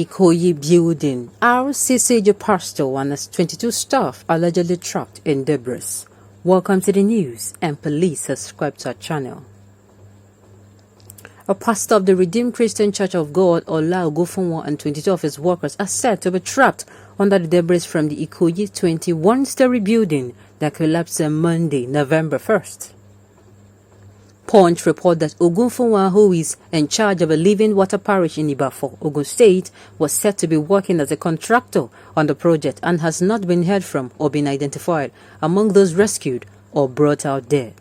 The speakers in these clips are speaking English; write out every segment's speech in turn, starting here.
Ikoyi building. Rccg pastor and his 22 staff allegedly trapped in debris. Welcome to the news, and please subscribe to our channel. A pastor of the Redeemed Christian Church of God, Ola Ogunfunwa, and 22 of his workers are said to be trapped under the debris from the Ikoyi 21-story building that collapsed on Monday, November 1st. Punch report that Ogunfunwa, who is in charge of a living water parish in Ikoyi, Ogun State, was said to be working as a contractor on the project and has not been heard from or been identified among those rescued or brought out dead.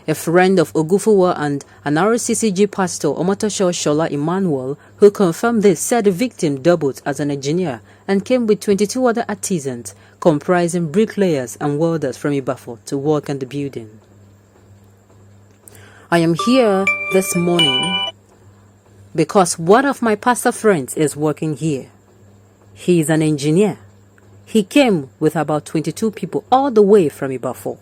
A friend of Ogunfunwa and an Rccg pastor, Omotosho Shola Emmanuel, who confirmed this, said the victim doubled as an engineer and came with 22 other artisans, comprising bricklayers and welders from Ikoyi, to work on the building. I am here this morning because one of my pastor friends is working here. He is an engineer. He came with about 22 people all the way from Ikoyi,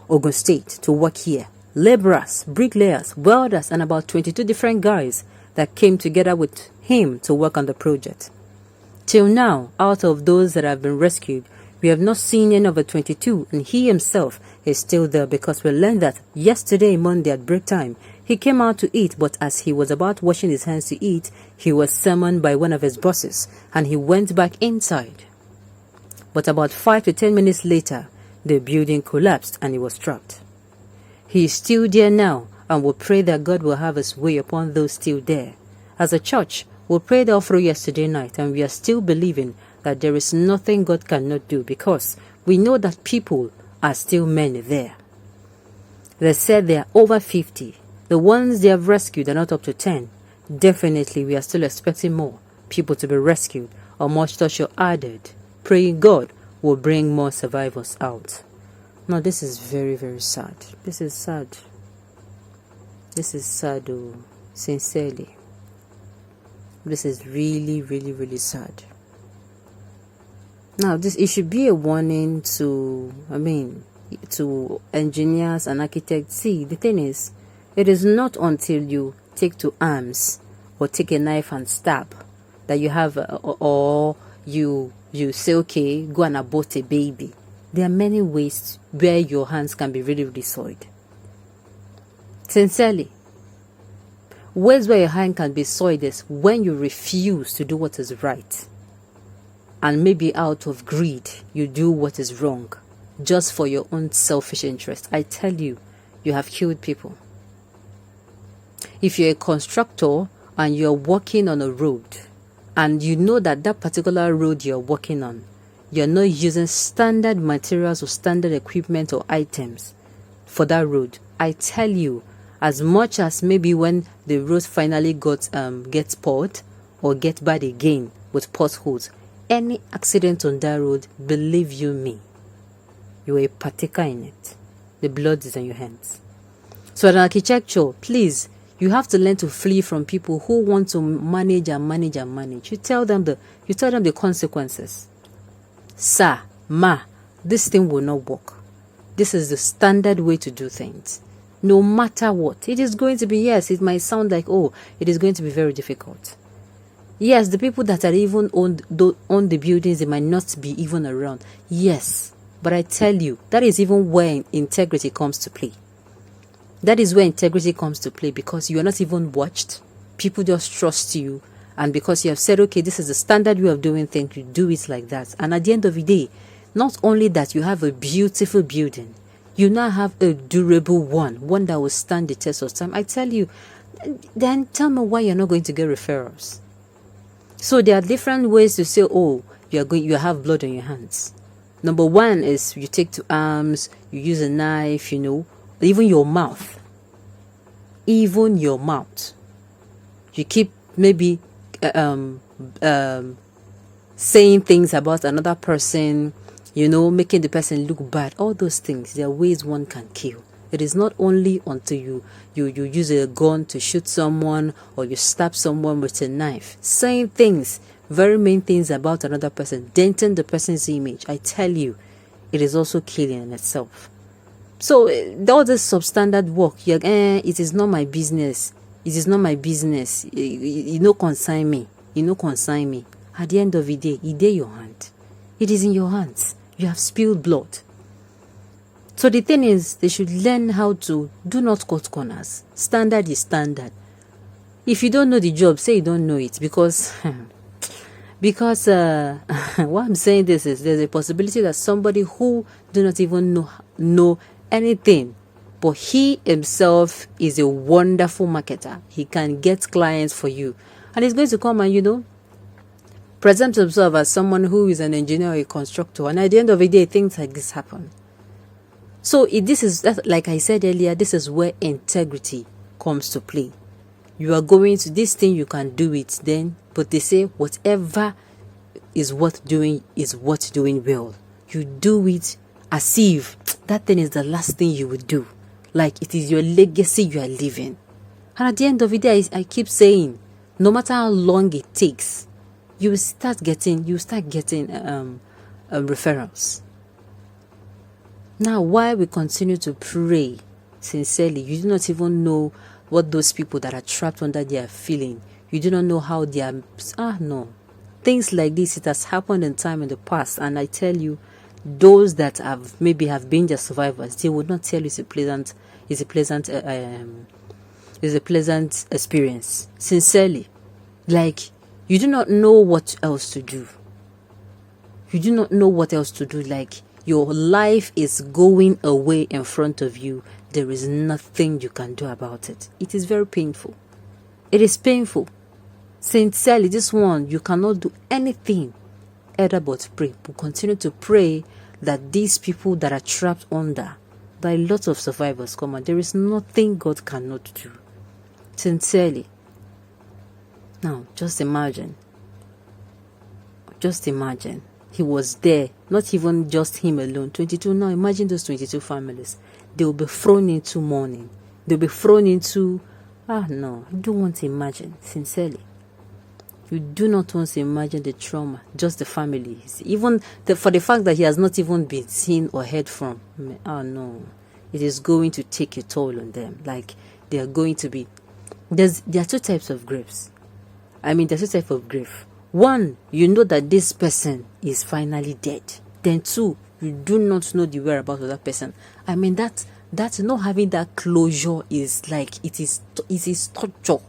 Ogun State, to work here. Laborers, bricklayers, welders, and about 22 different guys that came together with him to work on the project. Till now, out of those that have been rescued, we have not seen any of the 22, and he himself is still there because we learned that yesterday, Monday at break time, he came out to eat, but as he was about washing his hands to eat, he was summoned by one of his bosses, and he went back inside. But about 5 to 10 minutes later, the building collapsed and he was trapped. He is still there now, and we pray that God will have his way upon those still there. As a church, we prayed all through yesterday night, and we are still believing that there is nothing God cannot do, because we know that people are still many there. They said there are over 50. The ones they have rescued are not up to 10. Definitely, we are still expecting more people to be rescued. Omotosho added, praying God will bring more survivors out. Now, this is very, very sad. This is sad. This is sad, oh, sincerely. This is really, really, really sad. Now, it should be a warning to engineers and architects. See, the thing is, it is not until you take to arms or take a knife and stab that you have, or you say, okay, go and abort a baby. There are many ways where your hands can be really, really soiled. Sincerely. Ways where your hand can be soiled is when you refuse to do what is right. And maybe out of greed, you do what is wrong, just for your own selfish interest. I tell you, you have killed people. If you're a constructor and you're working on a road, and you know that that particular road you're working on, you're not using standard materials or standard equipment or items for that road, I tell you, as much as maybe when the road finally gets poured or get bad again with potholes, any accident on that road, believe you me, you are a partaker in it. The blood is on your hands. So in architecture, please, you have to learn to flee from people who want to manage and manage and manage. You tell them the consequences. Sir, ma, this thing will not work. This is the standard way to do things. No matter what, it is going to be, yes, it might sound like, oh, it is going to be very difficult. Yes, the people that are even on the buildings, they might not be even around. Yes, but I tell you, that is even where integrity comes to play. That is where integrity comes to play, because you are not even watched. People just trust you, and because you have said, okay, this is the standard way of doing things, you do it like that. And at the end of the day, not only that, you have a beautiful building, you now have a durable one that will stand the test of time. I tell you, then tell me why you're not going to get referrals. So there are different ways to say, oh, you have blood on your hands. Number one is you take to arms, you use a knife, even your mouth. Even your mouth. You keep maybe saying things about another person, making the person look bad. All those things, there are ways one can kill. It is not only until you use a gun to shoot someone or you stab someone with a knife. Saying things, very main things about another person, denting the person's image. I tell you, it is also killing in itself. So all this substandard work, it is not my business. It is not my business. You no consign me. You no consign me. At the end of the day, it in your hand. It is in your hands. You have spilled blood. So the thing is, they should learn how to do not cut corners. Standard is standard. If you don't know the job, say you don't know it, because what I'm saying this is, there's a possibility that somebody who do not even know anything, but he himself is a wonderful marketer. He can get clients for you, and he's going to come and present himself as someone who is an engineer or a constructor, and at the end of the day, things like this happen. So like I said earlier, this is where integrity comes to play. You are going to this thing, you can do it then, but they say whatever is worth doing is worth doing well. You do it as if that thing is the last thing you would do, like it is your legacy you are leaving. And at the end of the day, I keep saying, no matter how long it takes, you start getting referrals. Now, while we continue to pray sincerely, you do not even know what those people that are trapped under they are feeling. You do not know how they are. No. Things like this, it has happened in time in the past, and I tell you, those that have been the survivors, they would not tell you it's a pleasant experience. Sincerely, like, you do not know what else to do. You do not know what else to do. Like, your life is going away in front of you. There is nothing you can do about it. It is very painful. It is painful. Sincerely, this one, you cannot do anything either but pray. But continue to pray that these people that are trapped under, that a lot of survivors come out. There is nothing God cannot do. Sincerely. Now, just imagine. He was there, not even just him alone. 22 now. Imagine those 22 families. They will be thrown into mourning. They'll be thrown into. No, I don't want to imagine. Sincerely, you do not want to imagine the trauma. Just the families, even for the fact that he has not even been seen or heard from. No, it is going to take a toll on them. Like, they are going to be. There are two types of griefs. There's two types of grief. One, you know that this person is finally dead. Then two, you do not know the whereabouts of that person. That not having that closure is like, it is torture.